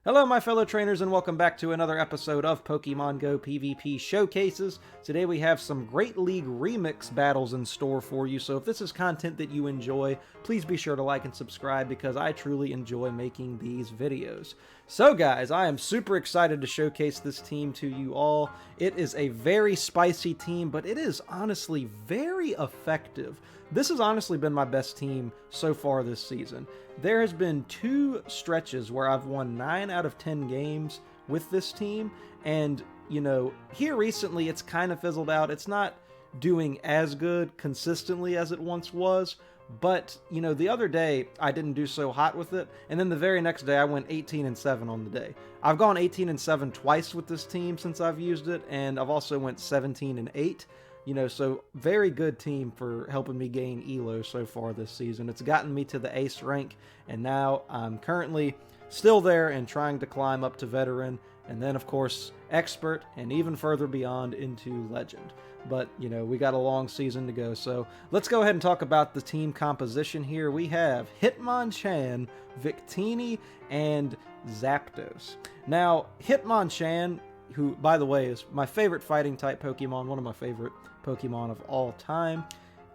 Hello, my fellow trainers, and welcome back to another episode of Pokemon Go PvP Showcases. Today we have some Great League Remix battles in store for you, so if this is content that you enjoy, please be sure to like and subscribe because I truly enjoy making these videos. So guys, I am super excited to showcase this team to you all. It is a very spicy team, but it is honestly very effective. This has honestly been my best team so far this season. There has been two stretches where I've won 9 out of 10 games with this team, and, you know, here recently it's kind of fizzled out. It's not doing as good consistently as it once was, but, you know, the other day I didn't do so hot with it, and then the very next day I went 18-7 on the day. I've gone 18-7 twice with this team since I've used it, and I've also went 17-8. You know, so very good team for helping me gain ELO so far this season. It's gotten me to the ace rank, and now I'm currently still there and trying to climb up to veteran, and then of course expert, and even further beyond into legend. But, you know, we got a long season to go, so let's go ahead and talk about the team composition here. We have Hitmonchan, Victini, and Zapdos. Now, Hitmonchan, who, by the way, is my favorite fighting type Pokemon, one of my favorite Pokemon of all time.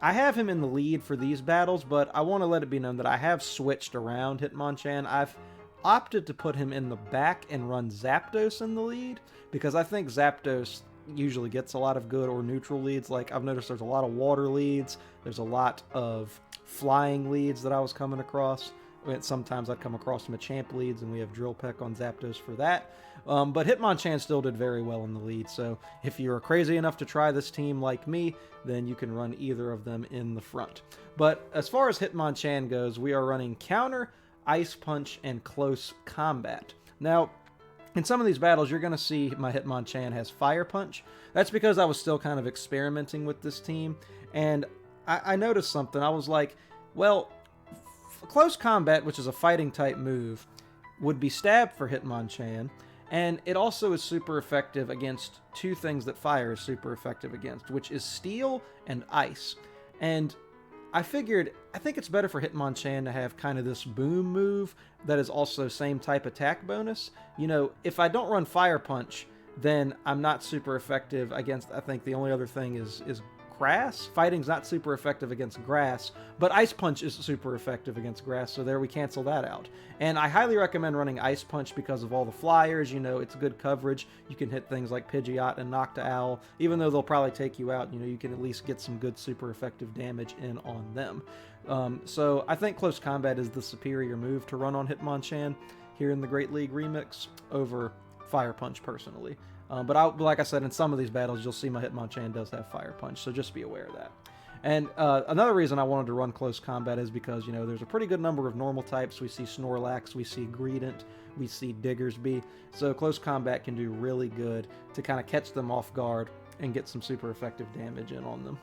I have him in the lead for these battles, but I want to let it be known that I have switched around Hitmonchan. I've opted to put him in the back and run Zapdos in the lead, because I think Zapdos usually gets a lot of good or neutral leads. Like, I've noticed there's a lot of water leads, there's a lot of flying leads that I was coming across. Sometimes I'd come across Machamp leads, and we have Drill Peck on Zapdos for that. But Hitmonchan still did very well in the lead, so if you're crazy enough to try this team like me, then you can run either of them in the front. But as far as Hitmonchan goes, we are running Counter, Ice Punch, and Close Combat. Now, in some of these battles, you're going to see my Hitmonchan has Fire Punch. That's because I was still kind of experimenting with this team, and I noticed something. I was like, well, Close Combat, which is a fighting type move, would be Stab for Hitmonchan, and it also is super effective against two things that Fire is super effective against, which is Steel and Ice. And I figured, I think it's better for Hitmonchan to have kind of this Boom move that is also same type attack bonus. You know, if I don't run Fire Punch, then I'm not super effective against, I think the only other thing is Grass. Fighting's not super effective against Grass, but Ice Punch is super effective against Grass, so there we cancel that out. And I highly recommend running Ice Punch because of all the flyers. You know, it's good coverage. You can hit things like Pidgeot and Noctowl. Even though they'll probably take you out, you know, you can at least get some good super effective damage in on them. So I think Close Combat is the superior move to run on Hitmonchan here in the Great League Remix over Fire Punch personally. But like I said, in some of these battles, you'll see my Hitmonchan does have Fire Punch, so just be aware of that. And another reason I wanted to run Close Combat is because, you know, there's a pretty good number of normal types. We see Snorlax, we see Greedent, we see Diggersby. So Close Combat can do really good to kind of catch them off guard and get some super effective damage in on them.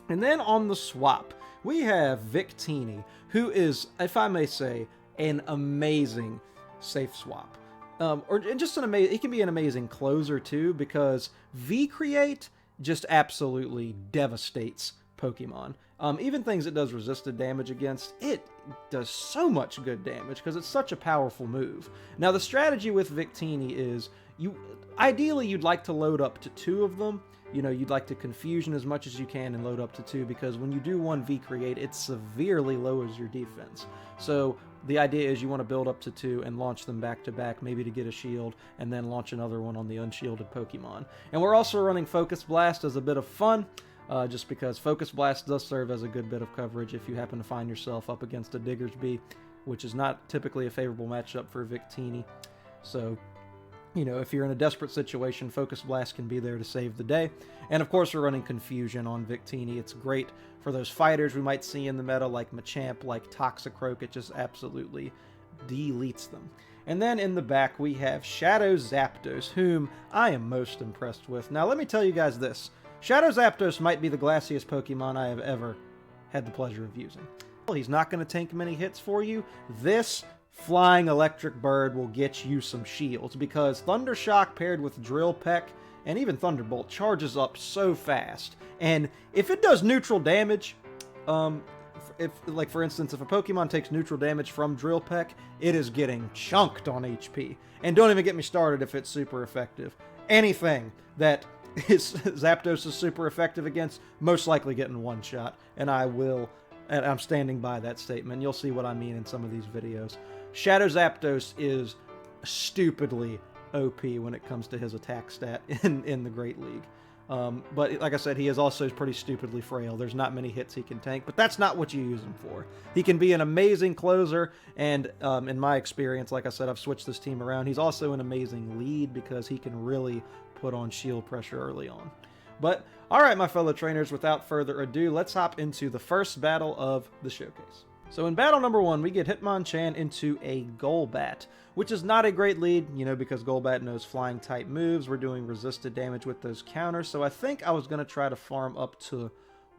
And then on the swap, we have Victini, who is, if I may say, an amazing safe swap. Or just an amazing, it can be an amazing closer too, because V-Create just absolutely devastates Pokemon. Even things it does resisted damage against, it does so much good damage because it's such a powerful move. Now the strategy with Victini is, ideally you'd like to load up to 2 of them. You know, you'd like to Confusion as much as you can and load up to 2, because when you do one V-Create, it severely lowers your defense. So the idea is you want to build up to 2 and launch them back to back, maybe to get a shield, and then launch another one on the unshielded Pokemon. And we're also running Focus Blast as a bit of fun, just because Focus Blast does serve as a good bit of coverage if you happen to find yourself up against a Diggersby, which is not typically a favorable matchup for Victini. So, you know, if you're in a desperate situation, Focus Blast can be there to save the day. And of course, we're running Confusion on Victini. It's great for those fighters we might see in the meta, like Machamp, like Toxicroak. It just absolutely deletes them. And then in the back, we have Shadow Zapdos, whom I am most impressed with. Now, let me tell you guys this. Shadow Zapdos might be the glassiest Pokemon I have ever had the pleasure of using. Well, he's not going to tank many hits for you. This Flying Electric Bird will get you some shields, because Thunder Shock paired with Drill Peck and even Thunderbolt charges up so fast. And if it does neutral damage, if, like for instance, if a Pokemon takes neutral damage from Drill Peck, it is getting chunked on HP. And don't even get me started if it's super effective. Anything that Zapdos is super effective against, most likely getting one shot. And I'm standing by that statement. You'll see what I mean in some of these videos. Shadow Zapdos is stupidly OP when it comes to his attack stat in the Great League. But like I said, he is also pretty stupidly frail. There's not many hits he can tank, but that's not what you use him for. He can be an amazing closer, and in my experience, like I said, I've switched this team around. He's also an amazing lead because he can really put on shield pressure early on. But, alright my fellow trainers, without further ado, let's hop into the first battle of the showcase. So in battle number 1, we get Hitmonchan into a Golbat, which is not a great lead, because Golbat knows flying type moves. We're doing resisted damage with those counters, so I think I was going to try to farm up to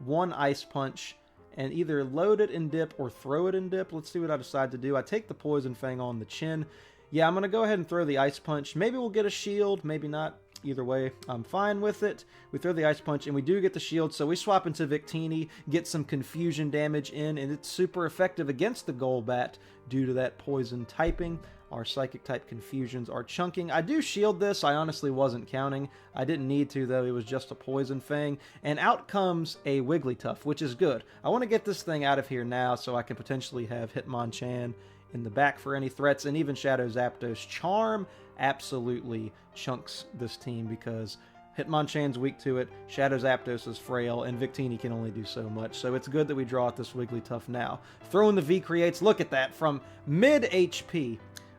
1 Ice Punch and either load it in dip or throw it in dip. Let's see what I decide to do. I take the Poison Fang on the chin. Yeah, I'm going to go ahead and throw the Ice Punch. Maybe we'll get a shield, maybe not. Either way, I'm fine with it. We throw the Ice Punch, and we do get the shield, so we swap into Victini, get some confusion damage in, and it's super effective against the Golbat due to that poison typing. Our Psychic type confusions are chunking. I do shield this. I honestly wasn't counting. I didn't need to, though. It was just a Poison Fang. And out comes a Wigglytuff, which is good. I want to get this thing out of here now so I can potentially have Hitmonchan in the back for any threats, and even Shadow Zapdos. Charm absolutely chunks this team because Hitmonchan's weak to it, Shadow Zapdos is frail, and Victini can only do so much. So it's good that we draw out this Wigglytuff now. Throwing the V-Creates, look at that, from mid-HP.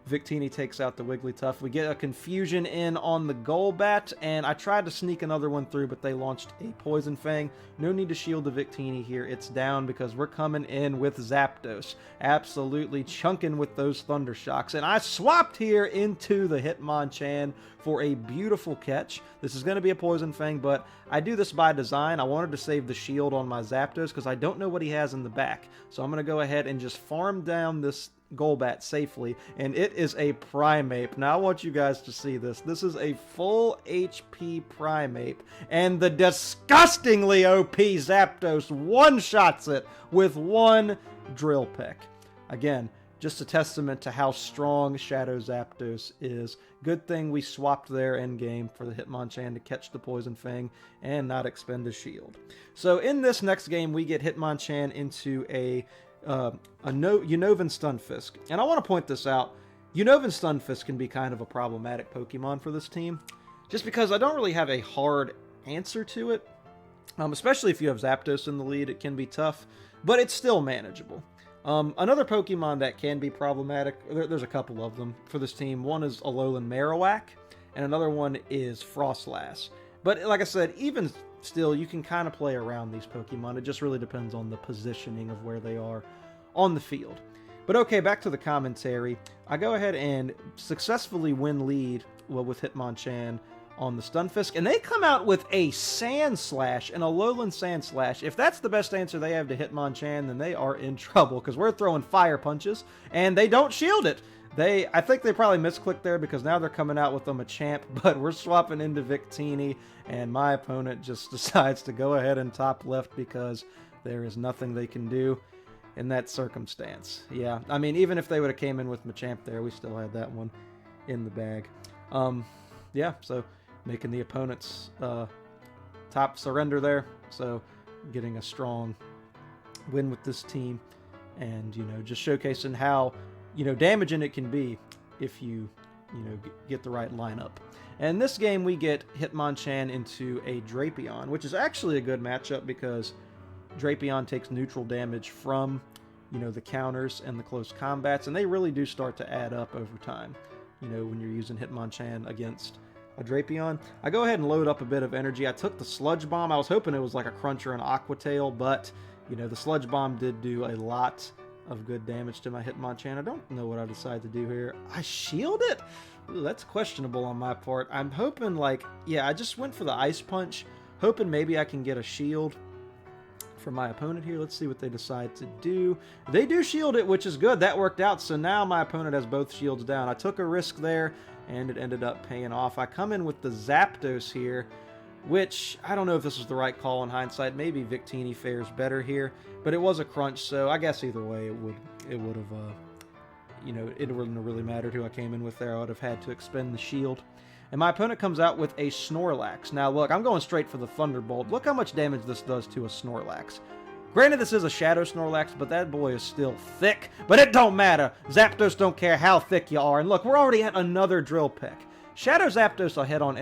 Victini takes out the Wigglytuff. We get a confusion in on the Golbat, and I tried to sneak another one through, but they launched a Poison Fang. No need to shield the Victini here. It's down because we're coming in with Zapdos. Absolutely chunking with those Thunder Shocks. And I swapped here into the Hitmonchan for a beautiful catch. This is going to be a Poison Fang, but I do this by design. I wanted to save the shield on my Zapdos because I don't know what he has in the back. So I'm going to go ahead and just farm down this Golbat safely, and it is a Primeape. Now I want you guys to see this. This is a full HP Primeape, and the disgustingly OP Zapdos one-shots it with 1 Drill Peck. Again, just a testament to how strong Shadow Zapdos is. Good thing we swapped there endgame for the Hitmonchan to catch the Poison Fang and not expend his shield. So in this next game, we get Hitmonchan into a Unova Stunfisk. And I want to point this out. Unova Stunfisk can be kind of a problematic Pokemon for this team, just because I don't really have a hard answer to it. Especially if you have Zapdos in the lead, it can be tough, but it's still manageable. Another Pokemon that can be problematic, there's a couple of them for this team. One is Alolan Marowak, and another one is Frostlass. But like I said, even still, you can kind of play around these Pokemon. It just really depends on the positioning of where they are on the field. But okay, back to the commentary. I go ahead and successfully win lead with Hitmonchan on the Stunfisk, and they come out with a Sand Slash, an Alolan Sand Slash. If that's the best answer they have to Hitmonchan, then they are in trouble, because we're throwing Fire Punches, and they don't shield it. I think they probably misclicked there because now they're coming out with a Machamp, but we're swapping into Victini, and my opponent just decides to go ahead and top left because there is nothing they can do in that circumstance. Yeah, I mean, even if they would have came in with Machamp there, we still had that one in the bag. Yeah, so making the opponent's top surrender there, so getting a strong win with this team, and, just showcasing how damaging it can be if you get the right lineup. And this game, we get Hitmonchan into a Drapion, which is actually a good matchup because Drapion takes neutral damage from, the counters and the close combats, and they really do start to add up over time, when you're using Hitmonchan against a Drapion. I go ahead and load up a bit of energy. I took the Sludge Bomb. I was hoping it was like a Crunch or an Aqua Tail, but, the Sludge Bomb did do a lot of good damage to my Hitmonchan. I don't know what I decide to do here. I shield it? Ooh, that's questionable on my part. I'm hoping, I just went for the Ice Punch, hoping maybe I can get a shield for my opponent here. Let's see what they decide to do. They do shield it, which is good. That worked out, so now my opponent has both shields down. I took a risk there, and it ended up paying off. I come in with the Zapdos here. which I don't know if this was the right call in hindsight. Maybe Victini fares better here, but it was a crunch, so I guess either way it would have, you know, it wouldn't have really mattered who I came in with there. I would have had to expend the shield. And my opponent comes out with a Snorlax. Now look, I'm going straight for the Thunderbolt. Look how much damage this does to a Snorlax. Granted, this is a Shadow Snorlax, but that boy is still thick. But it don't matter. Zapdos don't care how thick you are. And look, we're already at another Drill Peck. Shadow Zapdos ahead on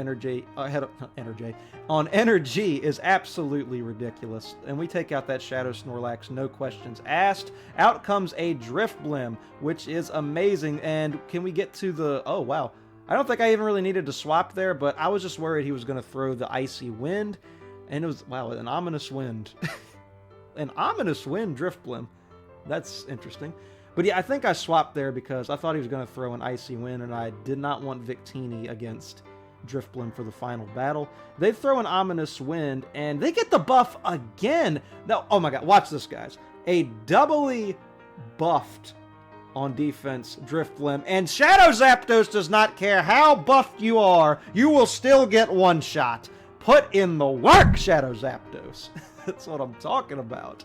energy is absolutely ridiculous. And we take out that Shadow Snorlax, no questions asked. Out comes a Drifblim, which is amazing. And can we get to the... Oh, wow. I don't think I even really needed to swap there, but I was just worried he was going to throw the Icy Wind. And it was, wow, an Ominous Wind. An Ominous Wind Drifblim. That's interesting. But yeah, I think I swapped there because I thought he was going to throw an Icy Wind, and I did not want Victini against Drifblim for the final battle. They throw an Ominous Wind, and they get the buff again. Now, oh my god, watch this, guys. A doubly buffed on defense Drifblim, and Shadow Zapdos does not care how buffed you are, you will still get one shot. Put in the work, Shadow Zapdos. That's what I'm talking about.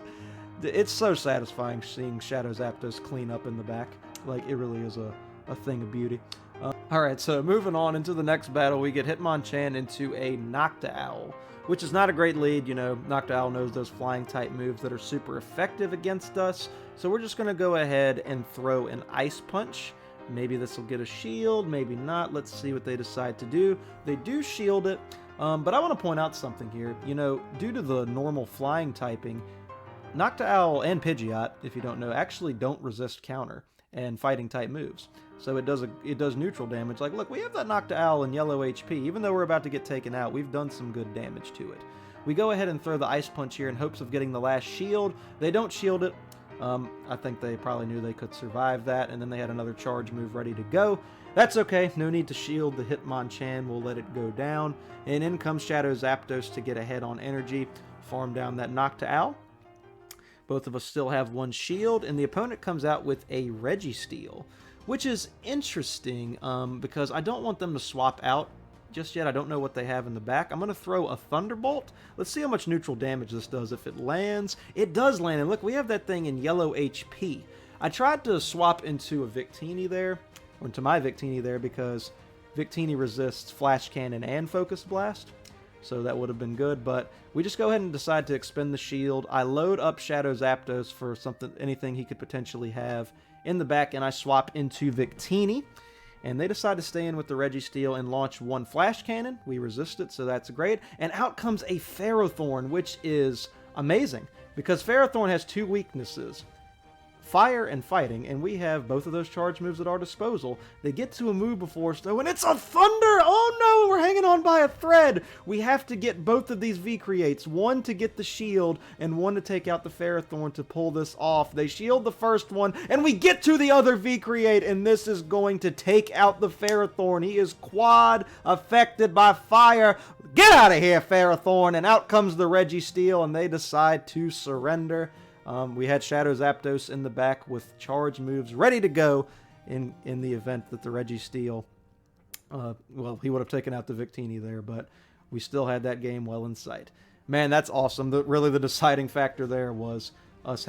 It's so satisfying seeing Shadow Zapdos clean up in the back. Like, it really is a thing of beauty. Alright, so moving on into the next battle, we get Hitmonchan into a Noctowl, which is not a great lead. You know, Noctowl knows those flying type moves that are super effective against us. So we're just going to go ahead and throw an Ice Punch. Maybe this will get a shield, maybe not. Let's see what they decide to do. They do shield it, but I want to point out something here. You know, due to the normal flying typing, Noctowl and Pidgeot, if you don't know, actually don't resist counter and fighting type moves. So it does neutral damage. Like, look, we have that Noctowl in yellow HP. Even though we're about to get taken out, we've done some good damage to it. We go ahead and throw the Ice Punch here in hopes of getting the last shield. They don't shield it. I think they probably knew they could survive that, and then they had another charge move ready to go. That's okay. No need to shield the Hitmonchan. We'll let it go down. And in comes Shadow Zapdos to get ahead on energy. Farm down that Noctowl. Both of us still have one shield, and the opponent comes out with a Registeel, which is interesting because I don't want them to swap out just yet. I don't know what they have in the back. I'm going to throw a Thunderbolt. Let's see how much neutral damage this does if it lands. It does land, and look, we have that thing in yellow HP. I tried to swap into a Victini there, or into my Victini there, because Victini resists Flash Cannon and Focus Blast. So that would have been good, but we just go ahead and decide to expend the shield. I load up Shadow Zapdos for anything he could potentially have in the back, and I swap into Victini. And they decide to stay in with the Registeel and launch one Flash Cannon. We resist it, so that's great. And out comes a Ferrothorn, which is amazing, because Ferrothorn has two weaknesses: fire and fighting, and we have both of those charge moves at our disposal. They get to a move before us, though, and it's a Thunder! Oh no, we're hanging on by a thread! We have to get both of these V-Creates, one to get the shield, and one to take out the Ferrothorn to pull this off. They shield the first one, and we get to the other V-Create, and this is going to take out the Ferrothorn. He is quad affected by fire. Get out of here, Ferrothorn! And out comes the Registeel, and they decide to surrender. We had Shadow Zapdos in the back with charge moves ready to go in the event that the Registeel, well, he would have taken out the Victini there, but we still had that game well in sight. Man, that's awesome. Really the deciding factor there was us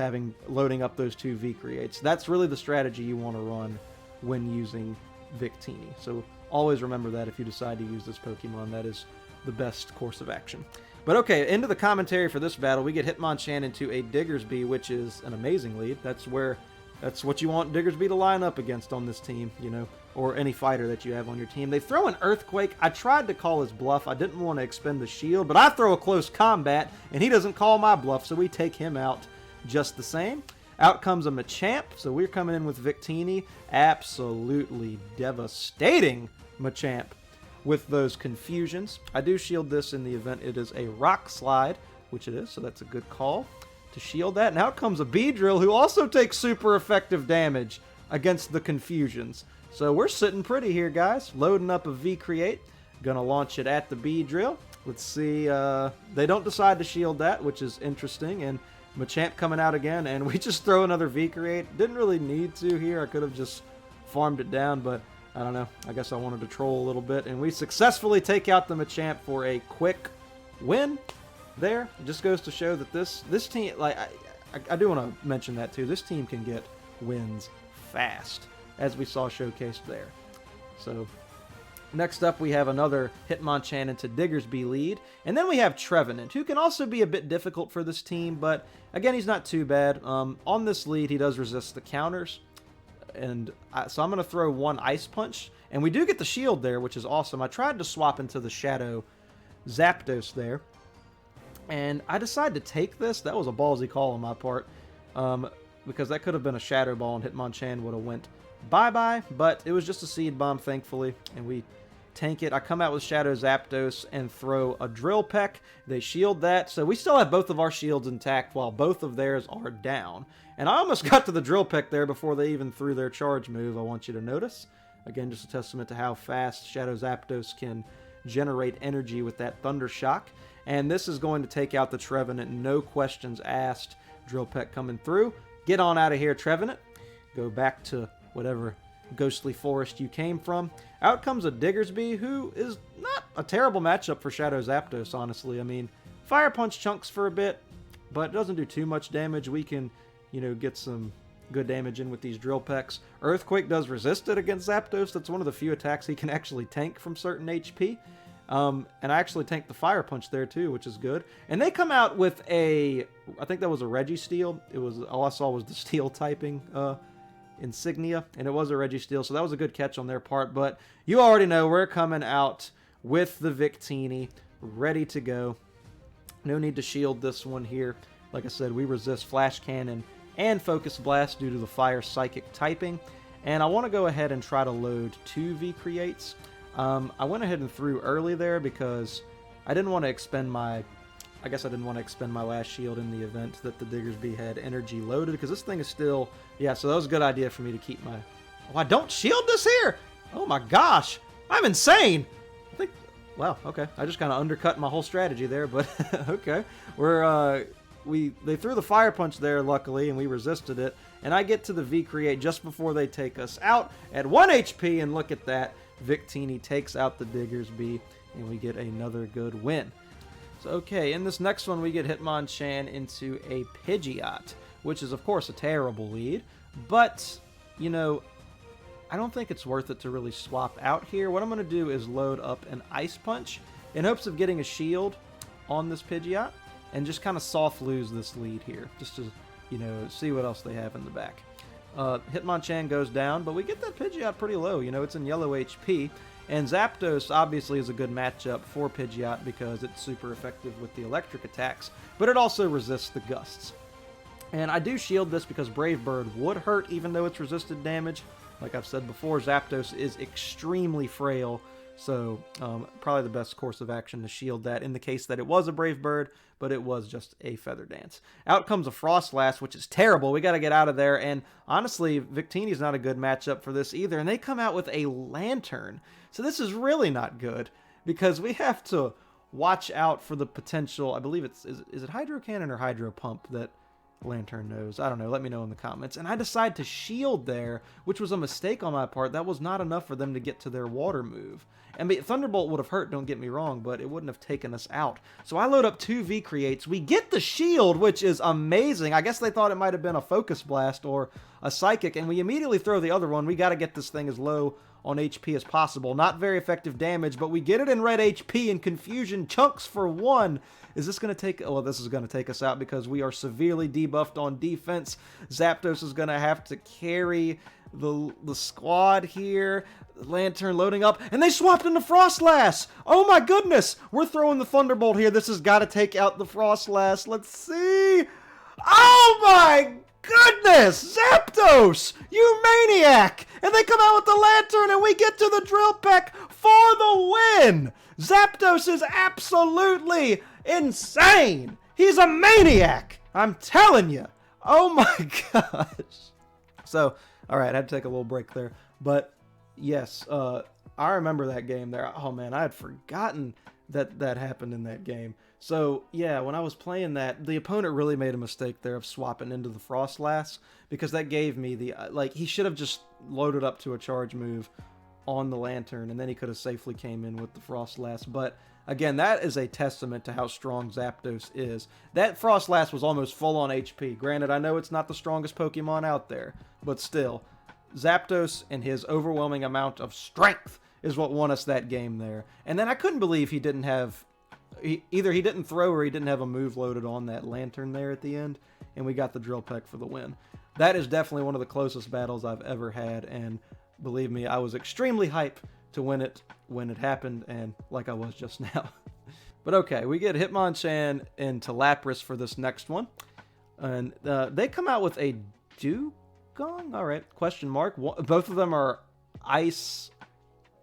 loading up those two V-Creates. That's really the strategy you want to run when using Victini. So always remember that if you decide to use this Pokemon, that is the best course of action. But okay, into the commentary for this battle, we get Hitmonchan into a Diggersby, which is an amazing lead. That's what you want Diggersby to line up against on this team, you know, or any fighter that you have on your team. They throw an Earthquake. I tried to call his bluff. I didn't want to expend the shield, but I throw a Close Combat, and he doesn't call my bluff, so we take him out just the same. Out comes a Machamp, so we're coming in with Victini. Absolutely devastating Machamp with those confusions. I do shield this in the event it is a Rock Slide, which it is, so that's a good call to shield that. And out comes a Beedrill, who also takes super effective damage against the confusions. So we're sitting pretty here, guys. Loading up a V-Create. Gonna launch it at the Beedrill. Let's see, they don't decide to shield that, which is interesting, and Machamp coming out again, and we just throw another V-Create. Didn't really need to here. I could have just farmed it down, but I don't know. I guess I wanted to troll a little bit, and we successfully take out the Machamp for a quick win there. It just goes to show that this team, like, I do want to mention that too. This team can get wins fast, as we saw showcased there. So next up, we have another Hitmonchan into Diggersby lead. And then we have Trevenant, who can also be a bit difficult for this team, but again, he's not too bad. On this lead, he does resist the counters. And so I'm going to throw one Ice Punch. And we do get the shield there, which is awesome. I tried to swap into the Shadow Zapdos there. And I decided to take this. That was a ballsy call on my part. Because that could have been a Shadow Ball and Hitmonchan would have went bye-bye. But it was just a Seed Bomb, thankfully. And we tank it. I come out with Shadow Zapdos and throw a Drill Peck. They shield that. So we still have both of our shields intact while both of theirs are down. And I almost got to the Drill Peck there before they even threw their charge move, I want you to notice. Again, just a testament to how fast Shadow Zapdos can generate energy with that Thunder Shock. And this is going to take out the Trevenant, no questions asked. Drill Peck coming through. Get on out of here, Trevenant. Go back to whatever ghostly forest you came from. Out comes a Diggersby, who is not a terrible matchup for Shadow Zapdos, honestly. I mean, Fire Punch chunks for a bit, but it doesn't do too much damage. We can, you know, get some good damage in with these Drill Pecks. Earthquake does resist it against Zapdos. That's one of the few attacks he can actually tank from certain HP. And I actually tanked the Fire Punch there too, which is good. And they come out with a, I think that was a Registeel. It was, all I saw was the Steel typing insignia, and it was a Registeel, so that was a good catch on their part. But you already know we're coming out with the Victini ready to go. No need to shield this one here. Like I said, we resist Flash Cannon and Focus Blast due to the Fire Psychic typing. And I want to go ahead and try to load 2 V-Creates. I went ahead and threw early there because I didn't want to expend my... I guess I didn't want to expend my last shield in the event that the Diggersby had energy loaded, because this thing is still... Yeah, so that was a good idea for me to keep my... Oh, I don't shield this here! Oh my gosh! I'm insane! I think... Wow, okay. I just kind of undercut my whole strategy there, but okay. They threw the Fire Punch there, luckily, and we resisted it. And I get to the V-Create just before they take us out at 1 HP, and look at that. Victini takes out the Diggersby, and we get another good win. So, okay, in this next one, we get Hitmonchan into a Pidgeot, which is, of course, a terrible lead. But, you know, I don't think it's worth it to really swap out here. What I'm going to do is load up an Ice Punch in hopes of getting a shield on this Pidgeot and just kind of soft lose this lead here, just to, you know, see what else they have in the back. Hitmonchan goes down, but we get that Pidgeot pretty low. You know, it's in yellow HP. And Zapdos obviously is a good matchup for Pidgeot because it's super effective with the electric attacks, but it also resists the gusts. And I do shield this because Brave Bird would hurt even though it's resisted damage. Like I've said before, Zapdos is extremely frail, so probably the best course of action to shield that in the case that it was a Brave Bird, but it was just a Feather Dance. Out comes a Frostlass, which is terrible. We got to get out of there, and honestly, Victini's not a good matchup for this either, and they come out with a Lantern. So this is really not good, because we have to watch out for the potential, I believe it's, is it Hydro Cannon or Hydro Pump that Lantern knows? I don't know, let me know in the comments. And I decide to shield there, which was a mistake on my part. That was not enough for them to get to their water move. And Thunderbolt would have hurt, don't get me wrong, but it wouldn't have taken us out. So I load up 2 V-Creates. We get the shield, which is amazing. I guess they thought it might have been a Focus Blast or a Psychic, and we immediately throw the other one. We got to get this thing as low on HP as possible. Not very effective damage, but we get it in red HP, and Confusion chunks for 1. Is this going to take... Well, this is going to take us out because we are severely debuffed on defense. Zapdos is going to have to carry the squad here. Lantern loading up, and they swapped into Frostlass! Oh my goodness! We're throwing the Thunderbolt here. This has got to take out the Frostlass. Let's see... Oh my goodness! Zapdos! You maniac! And they come out with the Lantern, and we get to the Drill Peck for the win! Zapdos is absolutely insane! He's a maniac! I'm telling you! Oh my gosh! So, alright, I had to take a little break there. But, yes, I remember that game there. Oh man, I had forgotten that happened in that game. So, yeah, when I was playing that, the opponent really made a mistake there of swapping into the Frostlass, because that gave me the, like, he should have just loaded up to a charge move on the Lantern, and then he could have safely came in with the Frostlass. But again, that is a testament to how strong Zapdos is. That Frostlass was almost full on HP. Granted, I know it's not the strongest Pokemon out there, but still, Zapdos and his overwhelming amount of strength is what won us that game there. And then I couldn't believe he didn't have... Either he didn't throw or he didn't have a move loaded on that Lantern there at the end, and we got the Drill Peck for the win. That is definitely one of the closest battles I've ever had, and believe me, I was extremely hyped to win it when it happened, and like I was just now. But okay, we get Hitmonchan into Lapras for this next one, and they come out with a Dewgong? Alright, question mark. Both of them are ice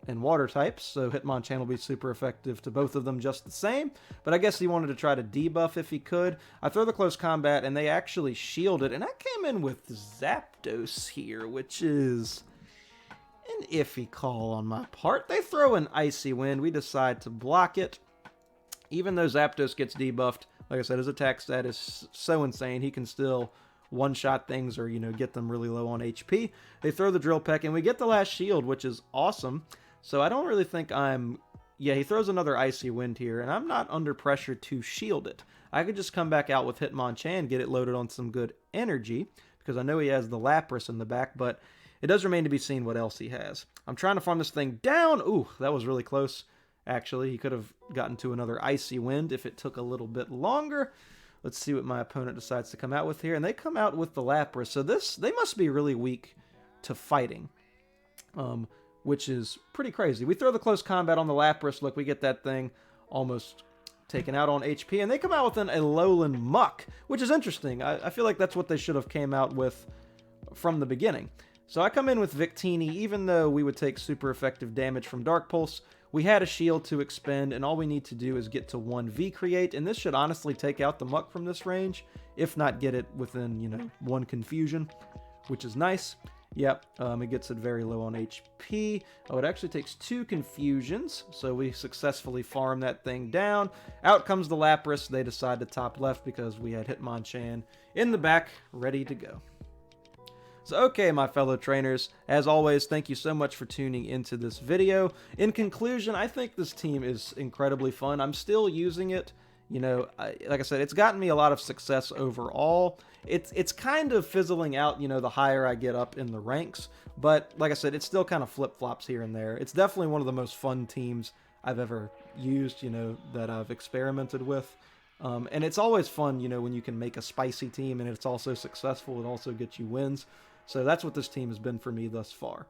and water types, so Hitmonchan will be super effective to both of them just the same, but I guess he wanted to try to debuff if he could. I throw the close combat, and they actually shielded, and I came in with Zapdos here, which is an iffy call on my part. They throw an Icy Wind, we decide to block it. Even though Zapdos gets debuffed, like I said, his attack stat is so insane, he can still one-shot things or, get them really low on HP. They throw the Drill Peck, and we get the last shield, which is awesome. So I don't really think I'm... Yeah, he throws another Icy Wind here, and I'm not under pressure to shield it. I could just come back out with Hitmonchan, get it loaded on some good energy, because I know he has the Lapras in the back, but it does remain to be seen what else he has. I'm trying to farm this thing down. Ooh, that was really close, actually. He could have gotten to another Icy Wind if it took a little bit longer. Let's see what my opponent decides to come out with here, and they come out with the Lapras. So they must be really weak to fighting. Which is pretty crazy. We throw the close combat on the Lapras. Look, we get that thing almost taken out on HP. And they come out with an Alolan Muck, which is interesting. I feel like that's what they should have came out with from the beginning. So I come in with Victini. Even though we would take super effective damage from Dark Pulse, we had a shield to expend, and all we need to do is get to 1 V-Create, and this should honestly take out the Muck from this range, if not get it within, 1 Confusion, which is nice. Yep, it gets it very low on HP. Oh, it actually takes 2 Confusions, so we successfully farm that thing down. Out comes the Lapras. They decide to top left because we had Hitmonchan in the back, ready to go. So, okay, my fellow trainers, as always, thank you so much for tuning into this video. In conclusion, I think this team is incredibly fun. I'm still using it. Like I said, it's gotten me a lot of success overall. It's kind of fizzling out, the higher I get up in the ranks. But like I said, it still kind of flip-flops here and there. It's definitely one of the most fun teams I've ever used, that I've experimented with. And it's always fun, when you can make a spicy team and it's also successful. It also gets you wins. So that's what this team has been for me thus far.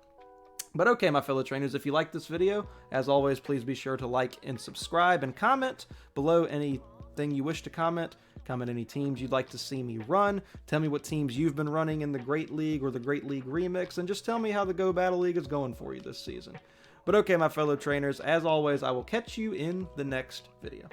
But okay, my fellow trainers, if you like this video, as always, please be sure to like and subscribe and comment below anything you wish to comment. Comment any teams you'd like to see me run. Tell me what teams you've been running in the Great League or the Great League Remix, and just tell me how the Go Battle League is going for you this season. But okay, my fellow trainers, as always, I will catch you in the next video.